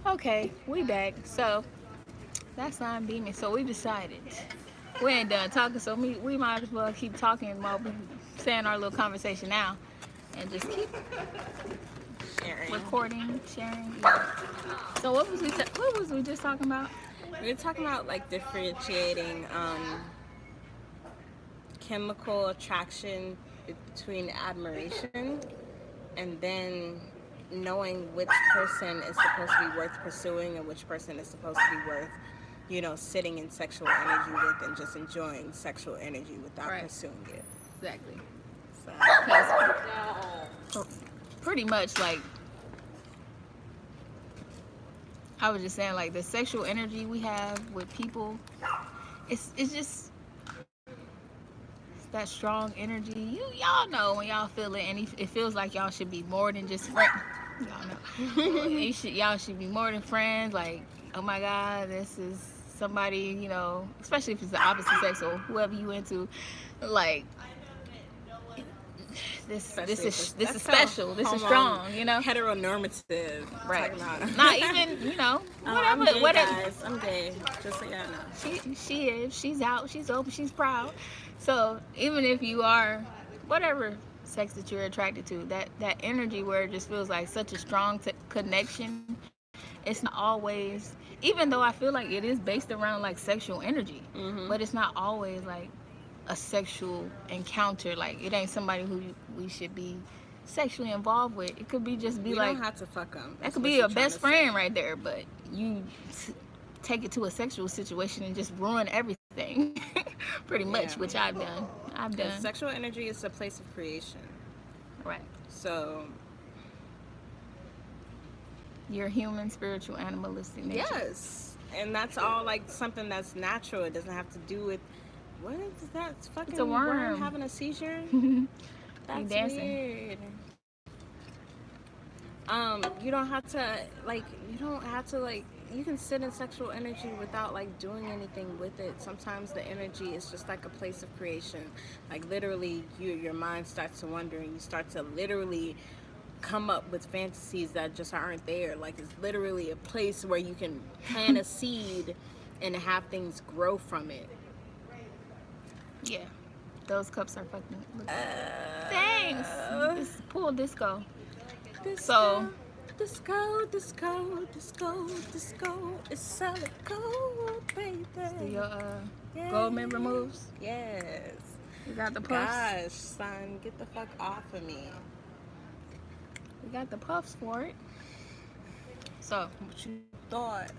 Okay, we back. So that's sign beaming. So we decided we ain't done talking, so we might as well keep talking while we saying our little conversation now, and just keep Sharing. recording, sharing. Yeah. So what was we just talking about? We were talking about like differentiating chemical attraction between admiration and then knowing which person is supposed to be worth pursuing and which person is supposed to be worth, sitting in sexual energy with and just enjoying sexual energy without Right. pursuing it. Exactly. So, 'Cause pretty much like I was just saying, like the sexual energy we have with people, it's just that strong energy. Y'all know when y'all feel it, and it feels like y'all should be more than just friends. Y'all know, y'all should be more than friends. Like, oh my God, this is somebody, especially if it's the opposite sex or whoever you into. Like, this is special. This is strong. Heteronormative. Right. Talking about. Not even, I'm whatever, gay, whatever. guys. I'm gay. Just so y'all know. She is. She's out. She's open. She's proud. So even if you are whatever sex that you're attracted to, that energy where it just feels like such a strong connection, it's not always. Even though I feel like it is based around like sexual energy, Mm-hmm. but it's not always like a sexual encounter. Like it ain't somebody who we should be sexually involved with. It could be just be You like don't have to fuck them. that could be a best friend right there, but you take it to a sexual situation and just ruin everything, pretty much, which I've done. I've done. Sexual energy is a place of creation. Right. So. You're human, spiritual, animalistic nature. Yes. And that's all like something that's natural. It doesn't have to do with what is that fucking It's a worm having a seizure? That's weird. You don't have to you can sit in sexual energy without like doing anything with it. Sometimes the energy is just like a place of creation. Like literally your mind starts to wonder and you start to literally come up with fantasies that just aren't there. Like it's literally a place where you can plant a seed and have things grow from it. Yeah. Those cups are fucking thanks. This pool disco. So disco, it's solid gold, baby. Your Goldman removes. Yes. We got the puffs. Gosh, son, get the fuck off of me. We got the puffs for it. So what you thought?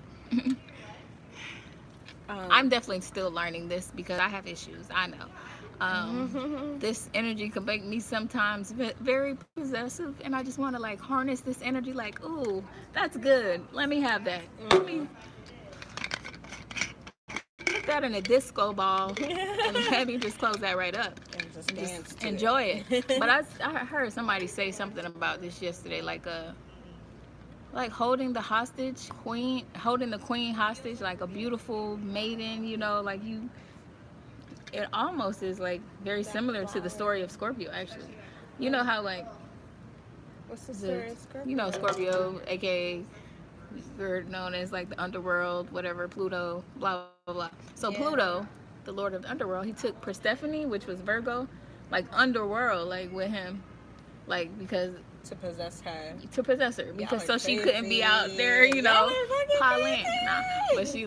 I'm definitely still learning this because I have issues. I know. This energy can make me sometimes very possessive, and I just want to like harness this energy. Like, ooh, that's good. Let me have that. Let me put that in a disco ball, and let me just close that right up and just enjoy it. But I heard somebody say something about this yesterday, like holding the holding the queen hostage, like a beautiful maiden, like you. It almost is like very similar to the story of Scorpio, actually. You know how like what's the story of Scorpio? Scorpio, aka we're known as like the underworld, whatever, Pluto, blah blah blah. So Pluto, the lord of the underworld, he took Persephone, which was Virgo, like underworld, like with him, like because to possess her because so she couldn't be out there, piling. But she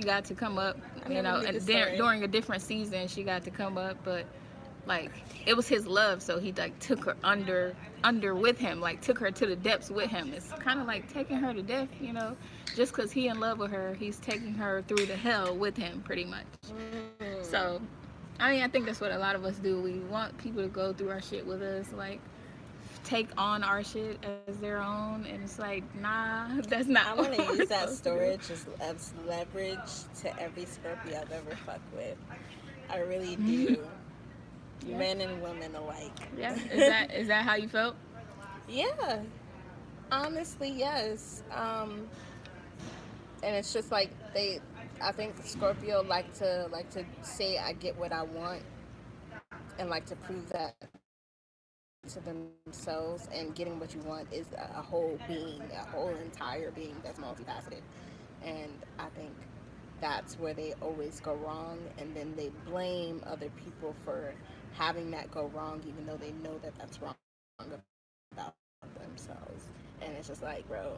got to come up, and then during a different season she got to come up, but like it was his love, so he like took her under with him, like took her to the depths with him. It's kind of like taking her to death, just because he in love with her, he's taking her through the hell with him, pretty much. So I think that's what a lot of us do. We want people to go through our shit with us, like take on our shit as their own, and it's like, nah, that's not. I want to use that story as leverage to every Scorpio I've ever fucked with. I really do. Yeah. Men and women alike. Yeah. Is that how you felt? Yeah. Honestly, yes. And it's just like I think Scorpio like to say I get what I want and like to prove that to themselves, and getting what you want is a whole being, a whole entire being that's multifaceted. And I think that's where they always go wrong, and then they blame other people for having that go wrong, even though they know that that's wrong about themselves. And it's just like, bro,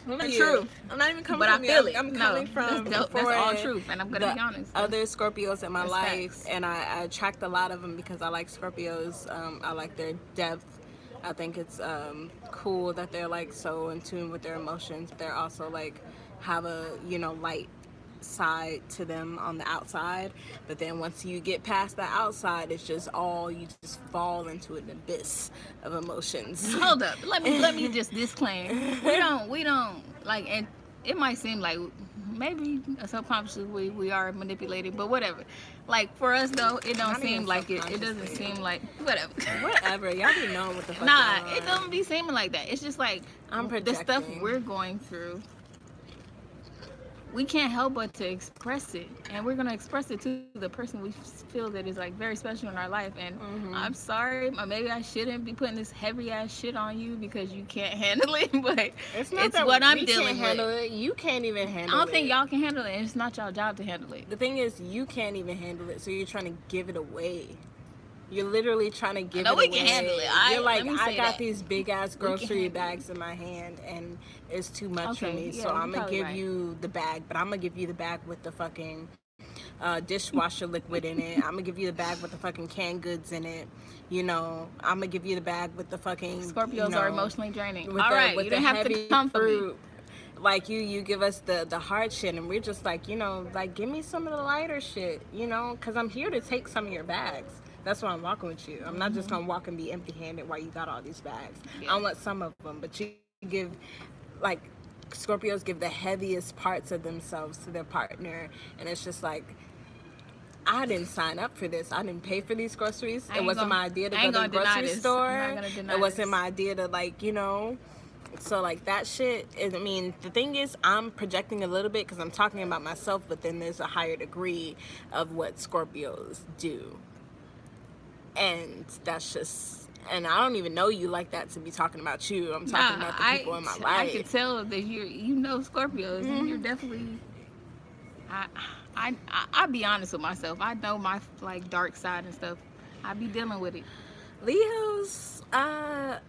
True. I'm not even coming But from I feel you. it. I'm coming from that's all truth, and I'm gonna be honest. Other Scorpios in my That's life, facts. and I attract a lot of them because I like Scorpios. I like their depth. I think it's cool that they're like so in tune with their emotions. They're also like have a light side to them on the outside, but then once you get past the outside, it's just all you just fall into an abyss of emotions. Hold up, let me just disclaim. We don't like, and it might seem like maybe subconsciously we are manipulated, but whatever. Like for us though, it don't Not seem even like it doesn't seem like whatever. Whatever, y'all be knowing what the fuck. Nah, y'all it are. don't be seeming like that. It's just like I'm the stuff projecting. we're going through. We can't help but to express it, and we're gonna express it to the person we feel that is like very special in our life. And I'm sorry, maybe I shouldn't be putting this heavy ass shit on you because you can't handle it, but It's not that what I'm we dealing can't handle with. it. You can't even handle it. I don't think y'all can handle it, and it's not y'all job to handle it. The thing is, you can't even handle it, so you're trying to give it away. You're literally trying to give it away. We can handle it. You're like, let me I say got that. these big ass grocery handle bags in my hand, and it's too much for Okay, me. yeah, So you're I'm gonna probably give right. you the bag, but I'm gonna give you the bag with the fucking dishwasher liquid in it. I'm gonna give you the bag with the fucking canned goods in it. I'm gonna give you the bag with the fucking Scorpios are emotionally draining. with All the, right, with you the don't have heavy to come for me. fruit. Like you give us the hard shit, and we're just like, like, give me some of the lighter shit, because I'm here to take some of your bags. That's why I'm walking with you. I'm not just gonna walk and be empty-handed while you got all these bags. Yeah. I want some of them, but you give, like, Scorpios give the heaviest parts of themselves to their partner, and it's just like, I didn't sign up for this. I didn't pay for these groceries. It wasn't my idea to go to the grocery store. It wasn't my idea to, like, So, like, that shit, the thing is, I'm projecting a little bit because I'm talking about myself, but then there's a higher degree of what Scorpios do. And that's just, and I don't even know you like that to be talking about you. I'm talking about the people in my life. I can tell that Scorpios. And you're definitely. I be honest with myself. I know my like dark side and stuff. I be dealing with it. Leos,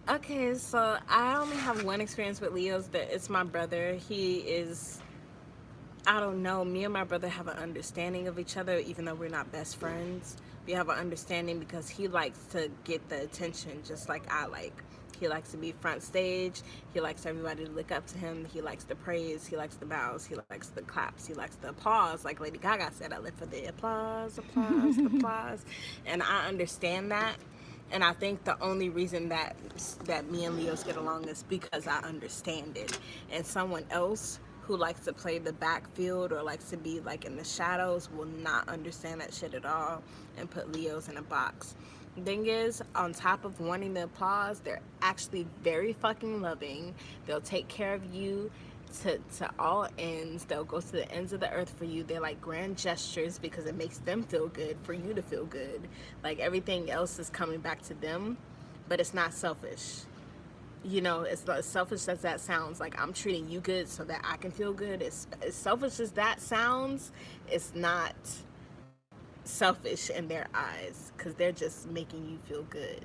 okay, so I only have one experience with Leos. That it's my brother. He is, I don't know, me and my brother have an understanding of each other, even though we're not best friends. We have an understanding because he likes to get the attention just like I like. He likes to be front stage. He likes everybody to look up to him. He likes the praise. He likes the bows. He likes the claps. He likes the applause. Like Lady Gaga said, I live for the applause, applause, applause. And I understand that. And I think the only reason that me and Leos get along is because I understand it. And someone else who likes to play the backfield or likes to be like in the shadows will not understand that shit at all and put Leos in a box. The thing is, on top of wanting the applause, they're actually very fucking loving. They'll take care of you to all ends. They'll go to the ends of the earth for you. They're like grand gestures because it makes them feel good for you to feel good. Like everything else is coming back to them, but it's not selfish. It's not as selfish as that sounds. Like, I'm treating you good so that I can feel good. As selfish as that sounds, it's not selfish in their eyes because they're just making you feel good.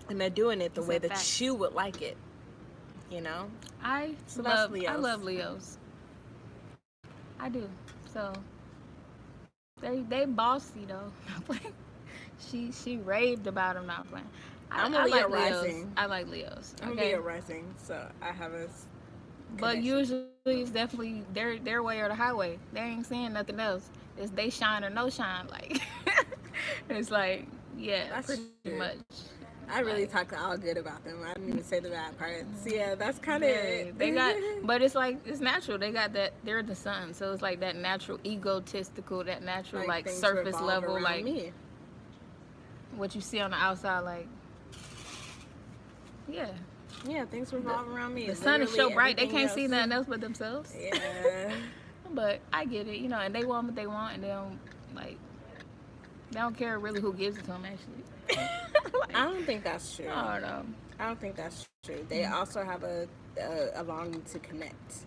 And they're doing it the way that you would like it. I love Leos. I do. So they bossy though. she raved about them not playing. I'm a Leo like rising. Leos. I like Leos. I'm a Leo rising, so I have a But usually it's definitely their way or the highway. They ain't saying nothing else. It's they shine or no shine. Like it's like, yeah, that's pretty true. much. I really talk all good about them. I didn't even say the bad parts. Yeah, that's kind of it. They got, but it's like, it's natural. They got that, they're the sun. So it's like that natural egotistical, that natural like surface level, like me. What you see on the outside, like, yeah, things revolve around me. The sun is so bright, they can't see nothing else but themselves. Yeah. But I get it, and they want what they want, and they don't, like, They don't care really who gives it to them, actually. I don't think that's true. I don't know. I don't think that's true. They also have a longing to connect,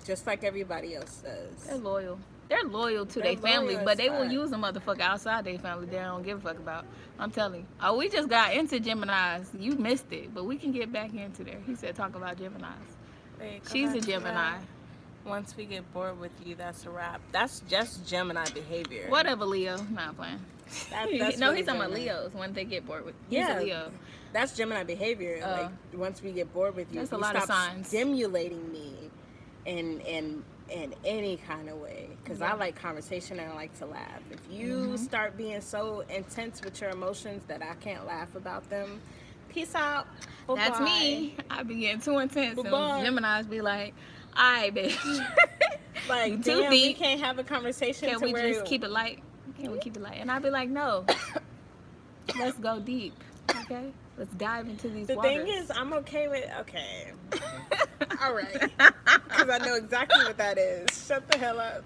just like everybody else does. They're loyal. They're loyal to their family, but they will use a motherfucker outside their family they don't give a fuck about. I'm telling you. Oh, we just got into Geminis. You missed it, but we can get back into there. He said talk about Geminis. Wait, she's a Gemini. Once we get bored with you, that's a wrap. That's just Gemini behavior. Whatever, Leo. Not playing. That's no, really he's talking about Gemini. Leos when they get bored with. He's a Leo. That's Gemini behavior. Like once we get bored with you, that's a you lot of stop signs. stimulating me in any kind of way, because I like conversation and I like to laugh. If you start being so intense with your emotions that I can't laugh about them, peace out. Bye-bye. That's me. I be getting too intense. Bye-bye. And Geminis be like, alright, bitch. Like, too damn, deep. we can't have a conversation. Can we just keep it light? Can we keep it light? And I be like, no. Let's go deep. Okay? Let's dive into these waters. The thing is, I'm okay with, okay. All right. Because I know exactly what that is. Shut the hell up.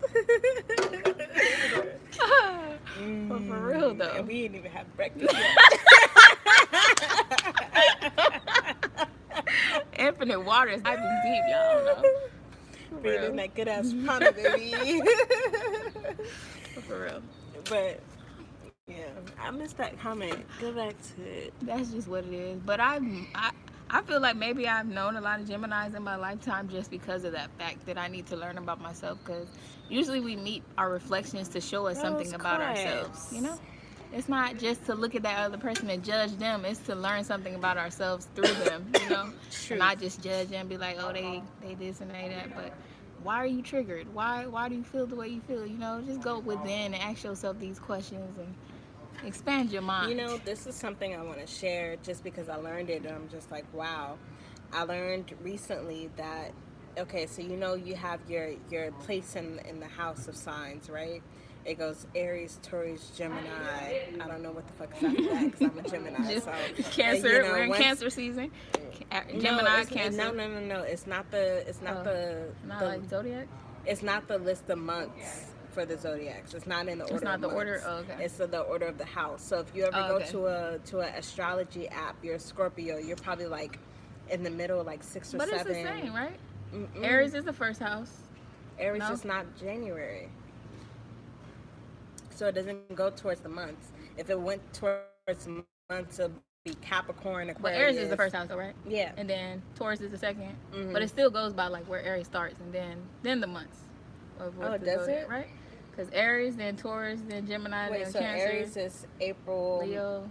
But for real, though. And we ain't even have breakfast yet. Infinite waters. I've been deep, y'all know. Breathing that good ass prana, baby. For real. But yeah, I missed that comment. Go back to it. That's just what it is. But I feel like maybe I've known a lot of Geminis in my lifetime just because of that fact that I need to learn about myself, because usually we meet our reflections to show us something about ourselves, you know? It's not just to look at that other person and judge them. It's to learn something about ourselves through them, you know? And not just judge them and be like, oh, they this and they that. But why are you triggered? Why do you feel the way you feel? You know, just go within and ask yourself these questions and expand your mind. You know, this is something I want to share just because I learned it and I'm just like, wow. I learned recently that, okay, so you know you have your place in the house of signs, right? It goes Aries, Taurus, Gemini. I don't know what the fuck is after that because I'm a Gemini. So Cancer. you know, we're in Cancer season. Gemini, Cancer. No. It's not the. Not like zodiac. It's not the list of months for the zodiacs. It's not in the order. It's not of the months. order. Oh, okay. It's the order of the house. So if you ever go to an astrology app, you're a Scorpio. You're probably like in the middle, like 6 or 7. But it's the same, right? Aries is the first house. Aries is not January. So it doesn't go towards the months. If it went towards the months, it would be Capricorn, Aquarius. But Aries is the first house, though, right? Yeah. And then Taurus is the second. But it still goes by like where Aries starts, and then the months. Does it? Right? Because Aries, then Taurus, then Gemini, then so Cancer. Aries is April, Leo,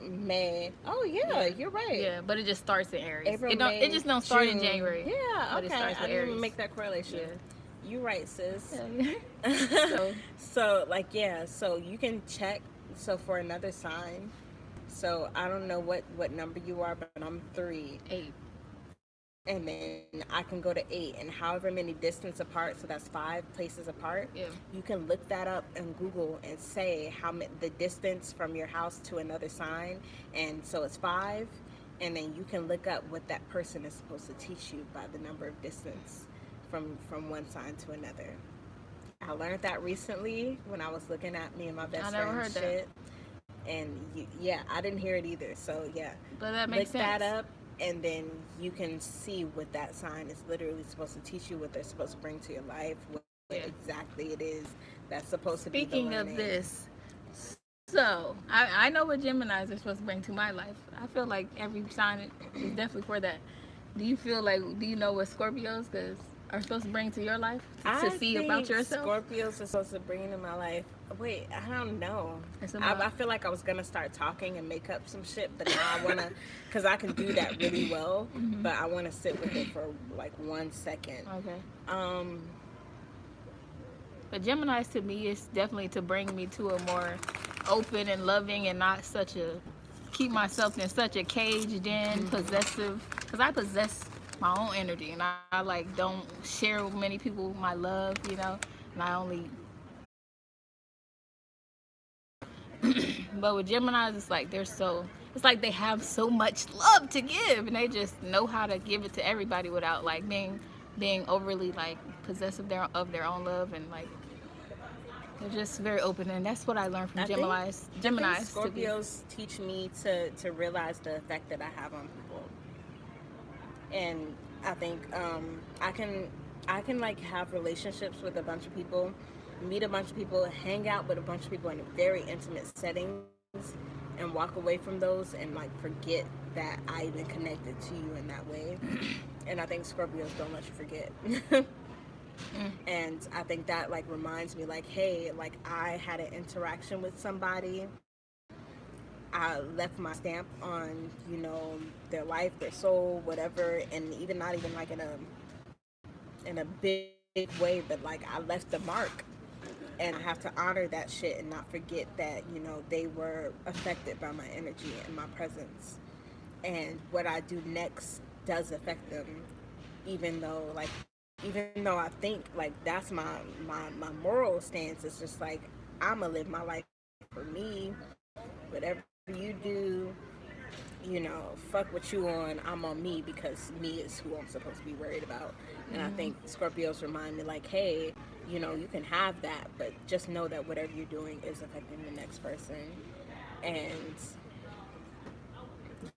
May. Oh yeah, you're right. Yeah, but it just starts in Aries. April, It just don't start in June. January. Yeah, but it starts I with didn't Aries. even make that correlation. Yeah. You right, sis. Yeah. So like so you can check. So for another sign, so I don't know what number you are, but I'm 3. 8. And then I can go to 8, and however many distance apart, so that's 5 places apart. Yeah. You can look that up in Google and say the distance from your house to another sign, and so it's 5, and then you can look up what that person is supposed to teach you by the number of distance from one sign to another. I learned that recently when I was looking at me and my best friend heard shit. And I didn't hear it either. So yeah, but that makes sense. Look that up, and then you can see what that sign is literally supposed to teach you, what they're supposed to bring to your life, what exactly it is that's supposed to be the learning. Speaking of this, so I know what Geminis are supposed to bring to my life. I feel like every sign is definitely for that. Do you know what Scorpios are supposed to bring to your life to see about yourself? Scorpios are supposed to bring into my life. Wait, I don't know. I feel like I was gonna start talking and make up some shit, but now I wanna, cause I can do that really well. But I wanna sit with it for like 1 second. Okay. But Geminis to me is definitely to bring me to a more open and loving, and not keep myself in such a caged in, possessive, because I possess my own energy, and I like don't share with many people my love, you know, and I only but with Geminis, it's like it's like they have so much love to give, and they just know how to give it to everybody without like being overly like possessive of their own love, and like They're just very open, and that's what I learned from Geminis. I think Scorpios teach me to realize the effect that I have on people, and I think I can like have relationships with a bunch of people, meet a bunch of people, hang out with a bunch of people in very intimate settings, and walk away from those and like forget that I even connected to you in that way. And I think Scorpios don't let you forget. And I think that like reminds me like, hey, like I had an interaction with somebody, I left my stamp on, you know, their life, their soul, whatever, and even not even like in a big way, but like I left the mark, and I have to honor that shit and not forget that, you know, they were affected by my energy and my presence, and what I do next does affect them, even though I think like that's my moral stance. It's just like I'ma live my life for me, whatever you do, you know, fuck what you on, I'm on me, because me is who I'm supposed to be worried about. And I think Scorpios remind me like, hey, you know, you can have that, but just know that whatever you're doing is affecting the next person. And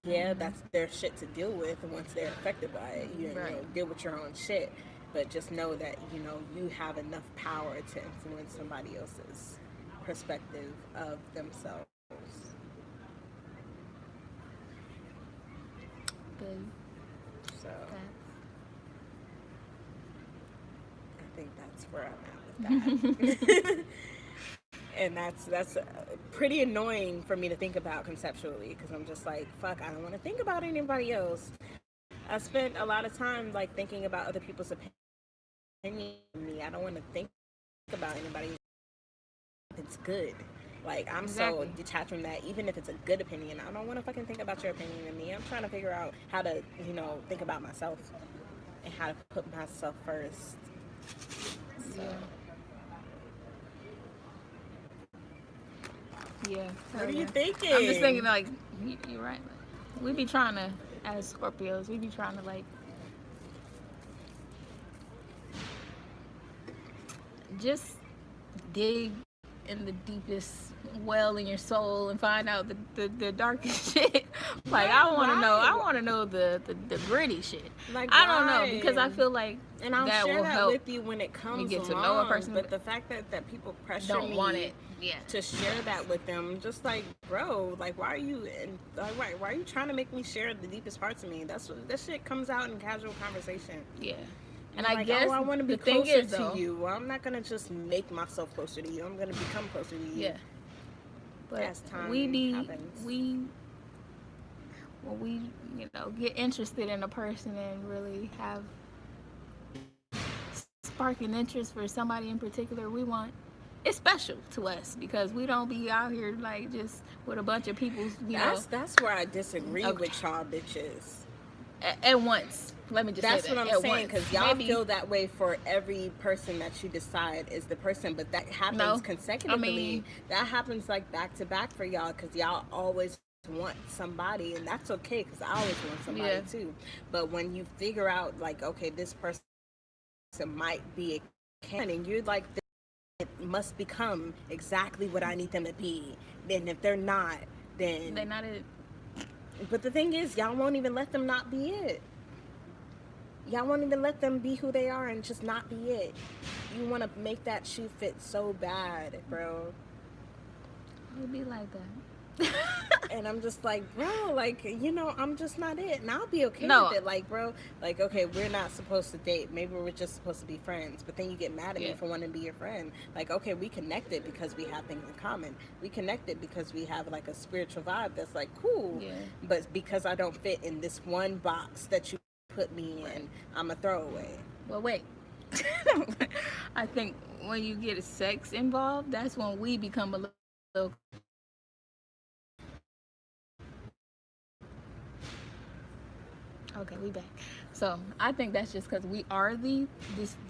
yeah, that's their shit to deal with once they're affected by it. You know, deal with your own shit, but just know that, you know, you have enough power to influence somebody else's perspective of themselves. Good. So I think that's where I'm at with that. And that's pretty annoying for me to think about conceptually, because I'm just like, fuck, I don't want to think about anybody else. I spent a lot of time like thinking about other people's opinion of me. I don't want to think about anybody if it's good. Like, I'm so detached from that. Even if it's a good opinion, I don't want to fucking think about your opinion of me. I'm trying to figure out how to, you know, think about myself and how to put myself first. So. Yeah. What are you thinking? I'm just thinking, like, you're right. We be trying to, as Scorpios, we be trying to, like, just dig in the deepest well in your soul and find out the darkest shit. Like, I want to know the gritty shit. Like, I don't know, because I feel like and I'll that share will that help with you when it comes me get along, to know a person. But the fact that people pressure don't me want it, to share that with them, just like, bro, like, why are you why are you trying to make me share the deepest parts of me? That shit comes out in casual conversation. Yeah. And I guess I want to be closer to you. Well, I'm not gonna just make myself closer to you. I'm gonna become closer to you. Yeah. But as time happens. when we, you know, get interested in a person and really have sparking interest for somebody in particular, we want, it's special to us, because we don't be out here like just with a bunch of people, you know. That's where I disagree with y'all bitches. At once. Let me just that's say that. What I'm saying, because y'all feel that way for every person that you decide is the person, but that happens consecutively. That happens like back to back for y'all, because y'all always want somebody, and that's okay, because I always want somebody too. But when you figure out like, okay, this person might be a can, and you're like, it must become exactly what I need them to be. Then if they're not, then they're not it. But the thing is, y'all won't even let them not be it. Y'all won't even let them be who they are and just not be it. You want to make that shoe fit so bad, bro. It'll be like that. And I'm just like, bro, like, you know, I'm just not it. And I'll be okay with it. Like, bro, like, okay, we're not supposed to date. Maybe we're just supposed to be friends. But then you get mad at me for wanting to be your friend. Like, okay, we connected because we have things in common. We connected because we have, like, a spiritual vibe that's, like, cool. Yeah. But because I don't fit in this one box that you put me in, I'm a throwaway. Well, wait. I think when you get sex involved, that's when we become a little... Okay, we back. So I think that's just because we are the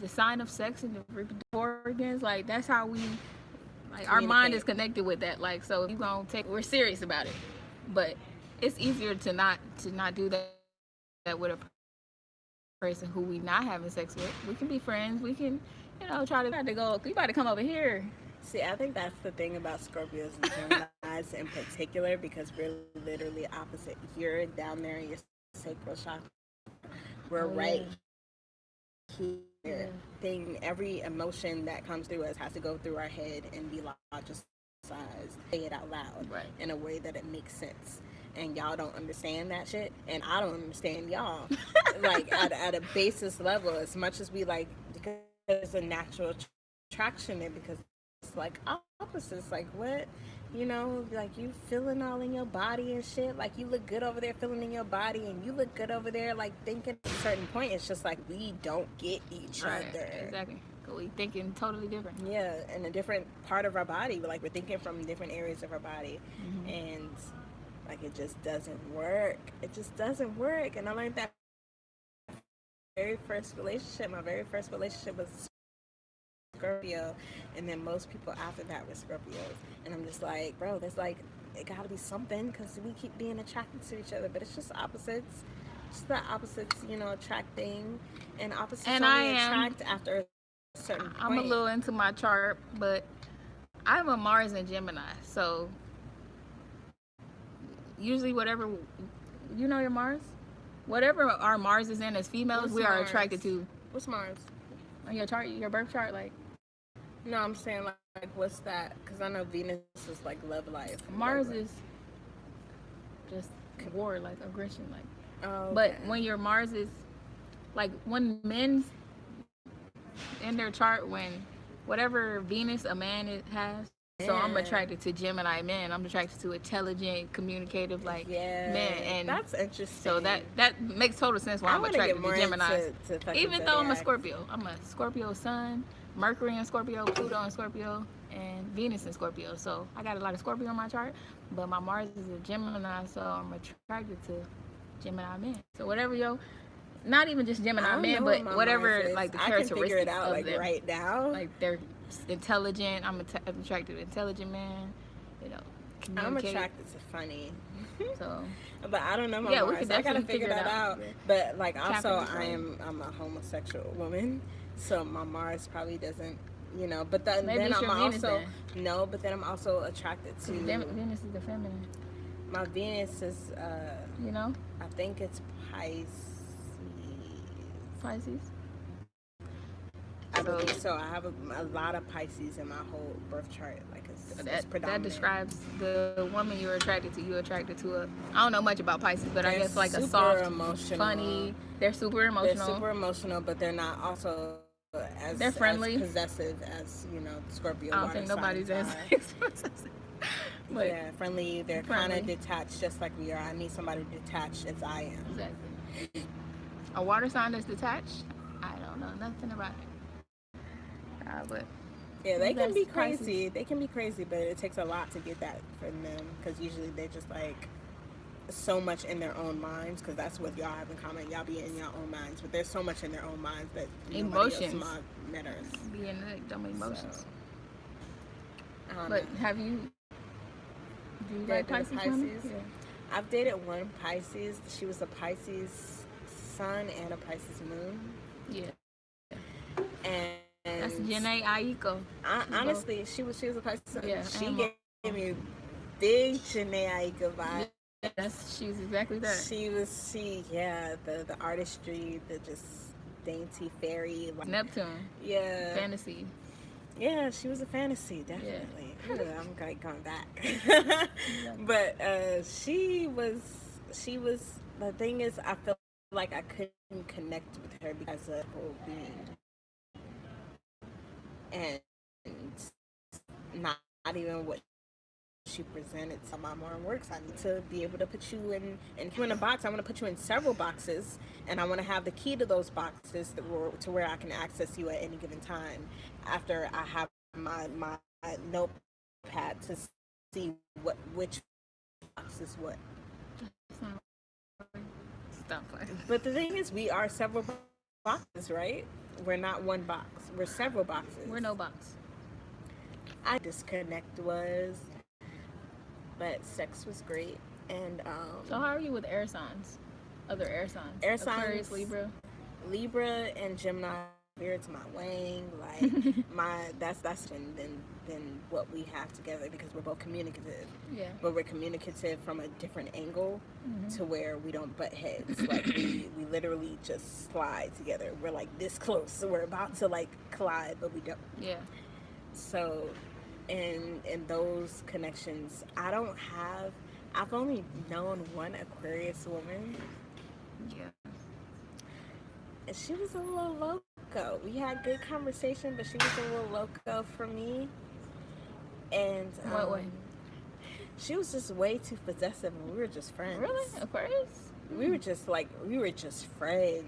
sign of sex and the reproductive organs. Like, that's how we, like, our mind is connected with that. Like, so if you gonna we're serious about it. But it's easier to not do that with a person who we not having sex with. We can be friends. We can, you know, try to go. You about to come over here. See, I think that's the thing about Scorpios and Geminis in particular, because we're literally opposite. You're down there in your sacral chakra. We're right here. Yeah. Thing, every emotion that comes through us has to go through our head and be logicized, say it out loud Right. in a way that it makes sense. And y'all don't understand that shit, and I don't understand y'all. Like at a basis level, as much as we like, because there's a natural attraction there, because it's like opposites. Like what, you know, like you feeling all in your body and shit. Like you look good over there feeling in your body, and you look good over there like thinking at a certain point. It's just like we don't get each Right. other. Exactly. We thinking totally different. Yeah, in a different part of our body. Like we're thinking from different areas of our body, and like it just doesn't work. It just doesn't work. And I learned that very first relationship. My very first relationship was Scorpio, and then most people after that were Scorpios. And I'm just like, bro, there's like, it gotta be something, because we keep being attracted to each other, but it's just opposites. It's the opposites, you know, attracting, and opposites And only attract after a certain point. I'm a little into my chart, but I'm a Mars and Gemini, so usually whatever, you know your Mars? Whatever our Mars is in as females, What's we are Mars? attracted to. What's Mars? On your chart, your birth chart, like No, I'm saying like what's that? Because I know Venus is like love life. Mars love is just war, like aggression, like. Oh, But okay. when your Mars is, like when men's in their chart, when whatever Venus a man has, so I'm Yeah. attracted to Gemini men. I'm attracted to intelligent, communicative, like Yeah, men, and that's interesting. so that makes total sense why I I'm want to attracted get to more Geminis. into fucking Even though I'm a zodiacs. Scorpio, I'm a Scorpio sun, Mercury in Scorpio, Pluto in Scorpio, and Venus in Scorpio. So I got a lot of Scorpio on my chart, but my Mars is a Gemini, so I'm attracted to Gemini men. So whatever not even just I Gemini don't men, know but what my whatever Mars is. like the I can characteristics figure it out of like them. right now. Like they're intelligent. I'm attracted to intelligent men. You know, I'm communicate. attracted to funny. So But I don't know my Yeah, we Mars. could I gotta definitely figure figure it that out. out. Yeah. But like also Capricorn. I'm a homosexual woman, so my Mars probably doesn't, you know. But then Maybe it's I'm your Venus also then. no. But then I'm also attracted to Venus is the feminine. my Venus is You know, I think it's Pisces. Pisces. I believe so. I have a lot of Pisces in my whole birth chart. Like it's That predominant. describes the woman you're attracted to. You're attracted to a. I don't know much about Pisces, but I They're guess like a super soft, emotional. funny. They're super emotional. They're super emotional, but they're not also as They're friendly. as possessive as, you know, Scorpio. I don't water think nobody's signs as. are. But Yeah, friendly. They're kind friendly. of detached, just like we are. I need somebody detached as I am. Exactly. A water sign that's detached. I don't know nothing about it. But Yeah, they can that's be crazy. Pisces. They can be crazy, but it takes a lot to get that from them, because usually they're just like so much in their own minds, because that's what y'all have in common. Y'all be in your own minds, but there's so much in their own minds that Emotions. nobody else matters. Being like dumb emotions. I don't But know. have you? Do you Dated like a Pisces women? Pisces? I've dated one Pisces. She was a Pisces sun and a Pisces moon. Yeah. And That's Janae Aiko. honestly, she was a Pisces sun. Yeah, She and gave me big Janae Aiko vibe. She's exactly that. The artistry, the just dainty fairy. Like, Neptune. yeah. Fantasy. Yeah, she was a fantasy, definitely. Yeah. I'm like going back. But she was, the thing is, I felt like I couldn't connect with her because of her whole being. And not even what she presented. So my mom works. I need to be able to put you in a box. I want to put you in several boxes, and I want to have the key to those boxes to where I can access you at any given time. After I have my notepad to see which box is what. Stop fighting. But the thing is, we are several boxes, right? We're not one box. We're several boxes. We're no box. I disconnect was, but sex was great. And So how are you with air signs? Other air signs? Air signs. Aquarius, Libra. Libra and Gemini veer to my wang, like that's than what we have together, because we're both communicative. Yeah. But we're communicative from a different angle, to where we don't butt heads. Like we literally just slide together. We're like this close, so we're about to like collide, but we don't. Yeah. So in those connections, I've only known one Aquarius woman. Yeah. And she was a little loco. We had good conversation, but she was a little loco for me. And What way? she was just way too possessive, and we were just friends. Really? Aquarius? We were just friends.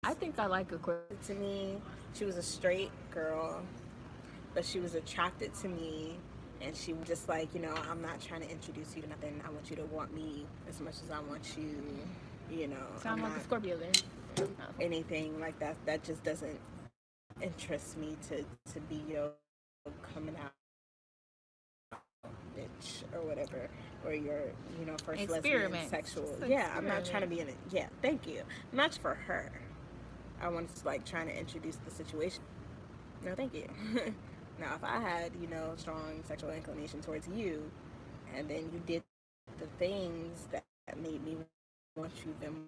I think I like Aquarius. To me, she was a straight girl, but she was attracted to me. And she was just like, you know, I'm not trying to introduce you to nothing. I want you to want me as much as I want you. You know, Sound like a Scorpio there. Anything like that. That just doesn't interest me to be, you know, coming out bitch or whatever, or your, you know, first lesbian sexual. Yeah, I'm not trying to be in it. Yeah, thank you. Not for her. I wanted to like trying to introduce the situation. No, thank you. Now, if I had, you know, strong sexual inclination towards you, and then you did the things that made me want you even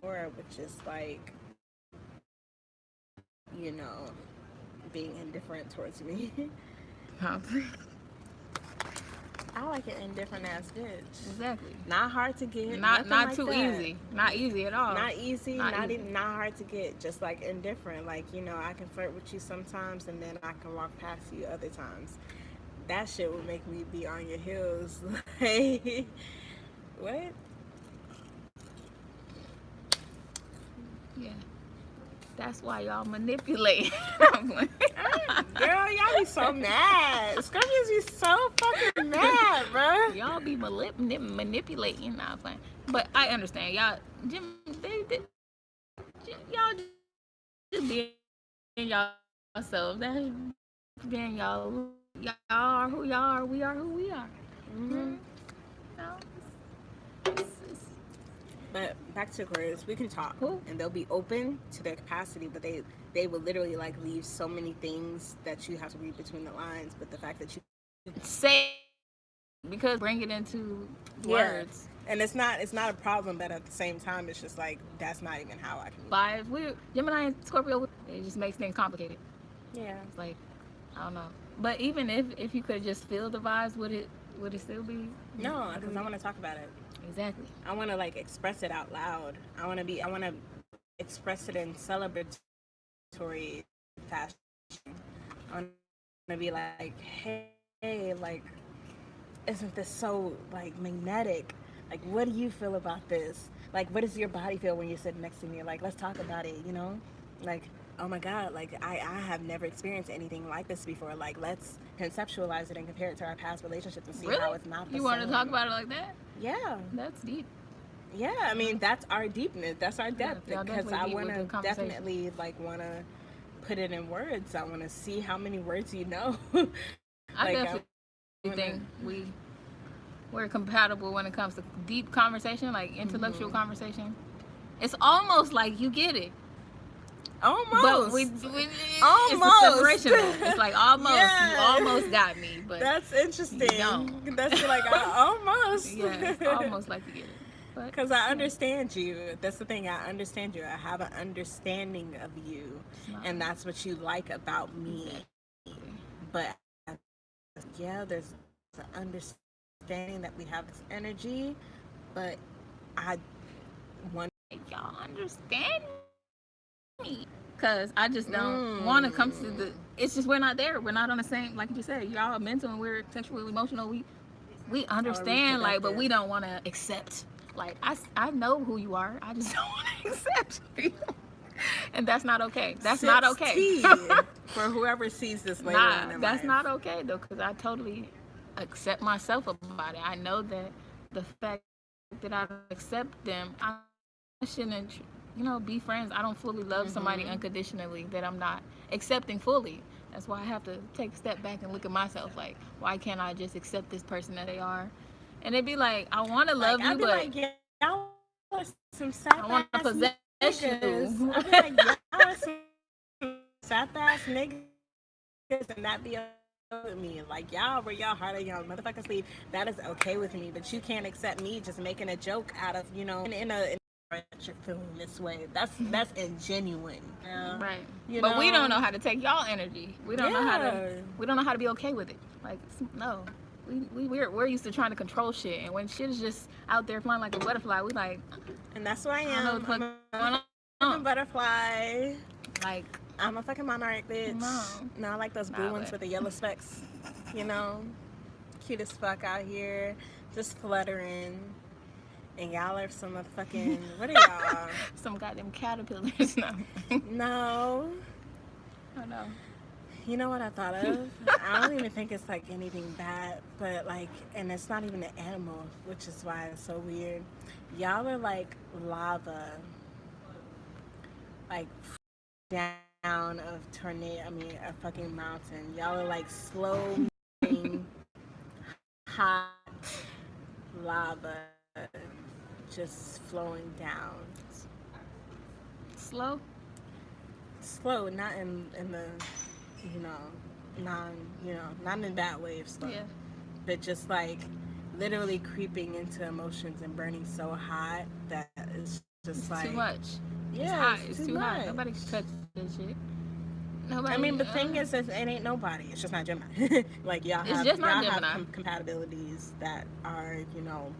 more, which is like, you know, being indifferent towards me. I like an indifferent ass bitch. Exactly. Not hard to get. Not like too that. Easy. Not easy at all. Not easy. Not hard to get. Just like indifferent. Like, you know, I can flirt with you sometimes, and then I can walk past you other times. That shit would make me be on your heels. Like, what? Yeah. That's why y'all manipulate. Girl, y'all be so mad. Scorpios be so fucking mad, bro. Y'all be manipulating. Nah, I'm playing. But I understand. Y'all, y'all just being yourselves. That's being y'all. Y'all are who y'all are. We are who we are. Mm-hmm. But back to Aquarius, we can talk, and they'll be open to their capacity, but they will literally like leave so many things that you have to read between the lines. But the fact that you say, because bring it into words, and it's not a problem, but at the same time, it's just like that's not even how I can. Five, Gemini and Scorpio, it just makes things complicated. Yeah, it's like I don't know. But even if you could just feel the vibes, would it still be? No, because I want to talk about it. Exactly. I want to like express it out loud. I want to express it in celebratory fashion. I want to be like, hey, like, isn't this so like magnetic? Like, what do you feel about this? Like, what does your body feel when you're sitting next to me? Like, let's talk about it, you know? Like, oh my God, like I have never experienced anything like this before. Like, let's conceptualize it and compare it to our past relationships and see how it's not the same. You want to talk about it like that? Yeah. That's deep. Yeah, I mean, that's our deepness. That's our depth. Because I want to definitely, like, want to put it in words. I want to see how many words you know. I definitely think we're compatible when it comes to deep conversation, like intellectual conversation. It's almost like you get it. Almost. But almost. It's a separation. It's like almost. Yeah. You almost got me. But that's interesting. That's like almost. Yeah, it's almost like you get it. Because I understand you. That's the thing. I understand you. I have an understanding of you. And that's what you like about me. But yeah, there's an understanding that we have this energy. But I want y'all understand me. Because I just don't want to come to the... It's just we're not there. We're not on the same... Like you said, y'all are mental and we're sexual, emotional. We understand, like, but we don't want to accept... Like, I know who you are. I just don't want to accept you. And that's not okay. That's not okay. For whoever sees this later in their that's life. not okay, though, because I totally accept myself about it. I know that the fact that I accept them, I shouldn't, you know, be friends. I don't fully love somebody unconditionally that I'm not accepting fully. That's why I have to take a step back and look at myself. Like, why can't I just accept this person that they are? And it'd be like, I want to love you, but like, yeah, y'all are some I want to possess Bless you. I'm like, y'all are some soft ass niggas, and that be with me. Like, y'all wear y'all heart on y'all motherfucking sleeve. That is okay with me, but you can't accept me just making a joke out of, in a you're feeling this way. That's ingenuine. Yeah. Right. But we don't know how to take y'all energy. We don't know how to be okay with it. Like, no. We're used to trying to control shit, and when shit is just out there flying like a butterfly, we like. And that's who I am. I'm a butterfly. Like, I'm a fucking monarch, bitch. No, I like those blue ones with the yellow specks. Cute as fuck out here, just fluttering. And y'all are some fucking, what are y'all? Some goddamn caterpillars. No. Oh no. You know what I thought of? I don't even think it's like anything bad, but like, and it's not even an animal, which is why it's so weird. Y'all are like lava, like down of a fucking mountain. Y'all are like slow moving, hot lava, just flowing down. Slow, not in the, not in that way of slow. Yeah. But just like literally creeping into emotions and burning so hot that it's just it's like too much. Yeah, it's too hot. Nobody can touch that shit. Nobody. I mean, the thing is, it ain't nobody. It's just not Gemini. Like y'all have compatibilities that are,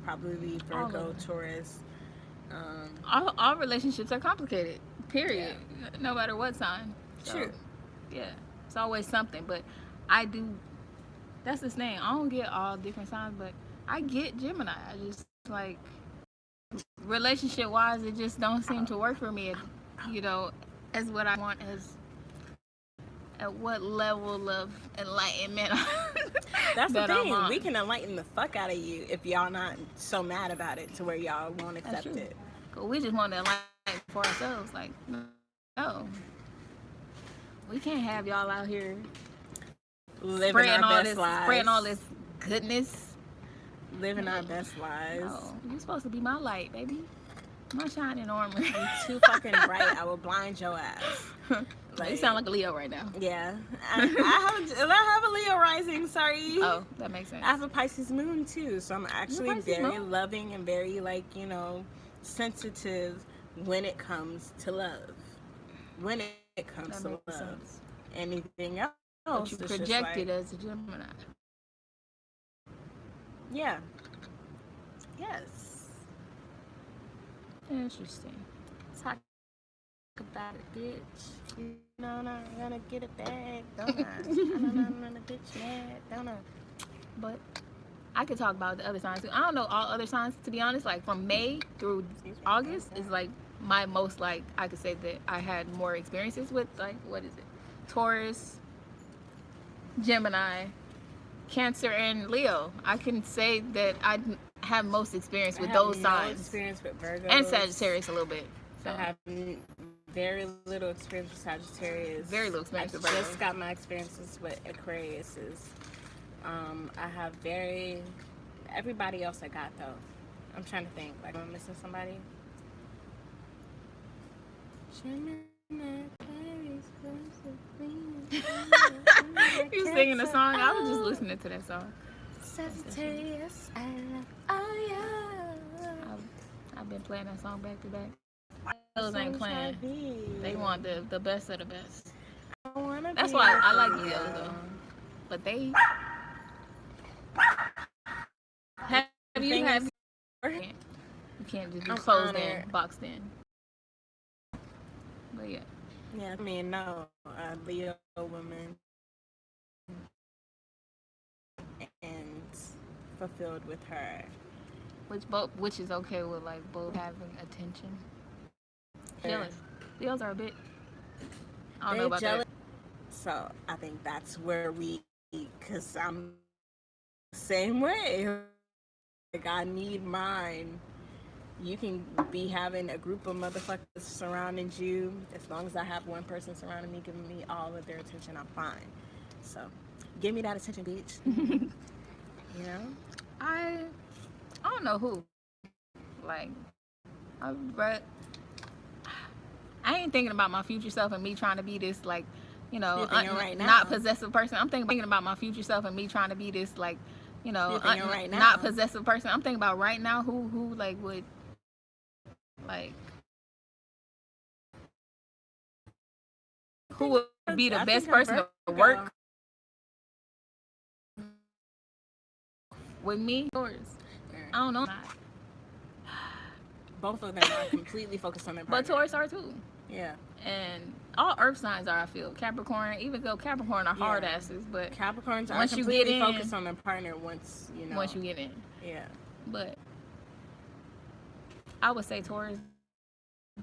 probably Virgo, Taurus. All relationships are complicated. Period. Yeah. No matter what sign. So, true. Yeah, it's always something. But I do. That's the thing. I don't get all different signs, but I get Gemini. I just like relationship wise, it just don't seem to work for me. As what I want as. At what level of enlightenment? That's the thing. We can enlighten the fuck out of you if y'all not so mad about it to where y'all won't accept it. We just want to enlighten for ourselves. Like, no, we can't have y'all out here living our best lives, spreading all this goodness, living our best lives. No, you're supposed to be my light, baby. My shining armor. You're too fucking bright. I will blind your ass. Like, you sound like a Leo right now. Yeah. I have a Leo rising, sorry. Oh, that makes sense. I have a Pisces moon too, so I'm actually very loving and very sensitive when it comes to love. When it comes to love. Sense. Anything else. But you projected as a Gemini. Yeah. Yes. Interesting. Talk about it, bitch. I'm gonna get it back, don't I? I'm gonna bitch mad, don't I? But I could talk about the other signs too. I don't know all other signs, to be honest. Like from May through August is like my most, like, I could say that I had more experiences with, like, what is it? Taurus, Gemini, Cancer, and Leo. I can say that I have most experience with those signs. Experience with Virgo and Sagittarius a little bit. So. I have very little experience with Sagittarius. Very little experience with I Virgo. just got my experiences with Aquariuses. I have everybody else I got though. I'm trying to think. Like, am I missing somebody? You singing a song? I was just listening to that song. Sagittarius, I love, oh yeah. I've been playing that song back to back. Those ain't playing. They want the best of the best. That's why I like Leos though. But they you can't just be closed in, boxed in. But yeah. Yeah, I mean, no, Leo woman and fulfilled with her. Which is okay with, like, both having attention. Jealous. Leos are a bit. I don't know about jealous. That. So I think that's where because I'm the same way. Like, I need mine. You can be having a group of motherfuckers surrounding you. As long as I have one person surrounding me, giving me all of their attention, I'm fine. So, give me that attention, bitch. I don't know who. Like, ain't thinking about my future self and me trying to be this like, you know, right not possessive person. I'm thinking about my future self and me trying to be this like, you know, not possessive person. I'm thinking about right now who like would like who would be the best person to work with me. Yours. I don't know. Both of them are completely focused on their partner. But Taurus are too. Yeah. And all earth signs are, I feel. Capricorn, even though Capricorn are hard asses, but Capricorns are completely focused on their partner once, you know. Once you get in. Yeah. But I would say Taurus,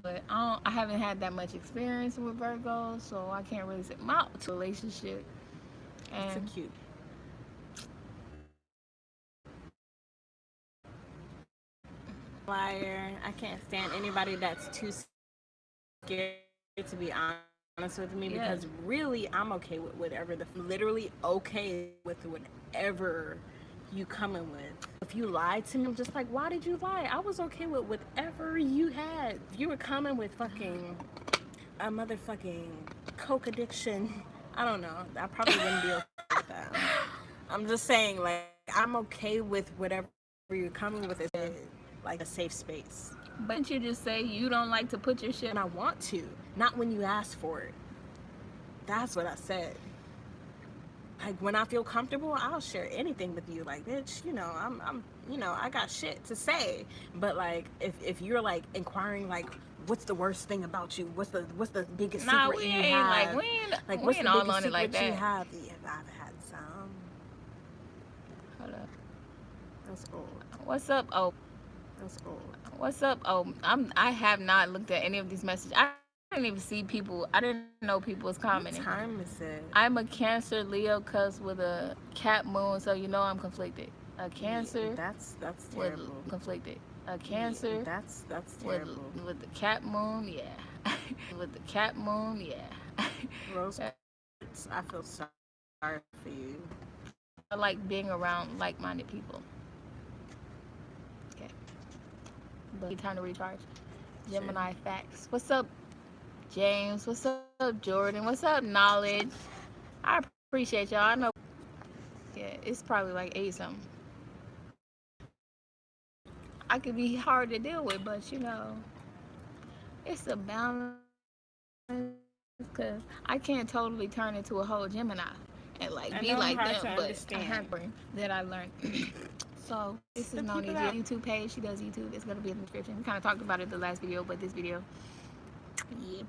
but I haven't had that much experience with Virgo, so I can't really say my relationship. And it's so cute. Liar. I can't stand anybody that's too scared to be honest with me, because really I'm okay with whatever literally okay with whatever you coming with. If you lied to me, I'm just like, why did you lie? I was okay with whatever you had. If you were coming with fucking a motherfucking coke addiction, I don't know, I probably wouldn't be okay with that. I'm just saying, like, I'm okay with whatever you're coming with. It's like a safe space. But you just say you don't like to put your shit. And I want to, not when you ask for it. That's what I said. Like, when I feel comfortable, I'll share anything with you. Like, bitch, you know, I'm you know, I got shit to say. But like, if you're like inquiring, like, what's the worst thing about you? What's the biggest secret you have? Like, we ain't all on it like that. You have? Yeah, I've had some. Hold up. That's old. What's up? Oh. That's old. What's up? Oh, I have not looked at any of these messages. I didn't even see people. I didn't know people was commenting. What time is it? I'm a Cancer Leo cuz with a cat moon, so you know I'm conflicted. A Cancer. Yeah, that's terrible. Conflicted. A Cancer. Yeah, that's terrible. With the cat moon, yeah. With the cat moon, yeah. Rose, I feel sorry for you. I like being around like-minded people. Okay. But time to recharge. Gemini facts. What's up, James? What's up, Jordan? What's up, Knowledge? I appreciate y'all. I know. Yeah, it's probably like 8 something. I could be hard to deal with, but you know, it's a balance. Cause I can't totally turn into a whole Gemini and like be like them, but I have that I learned. So this is Noni's YouTube page. She does YouTube. It's gonna be in the description. We kind of talked about it in the last video, but this video, yeah.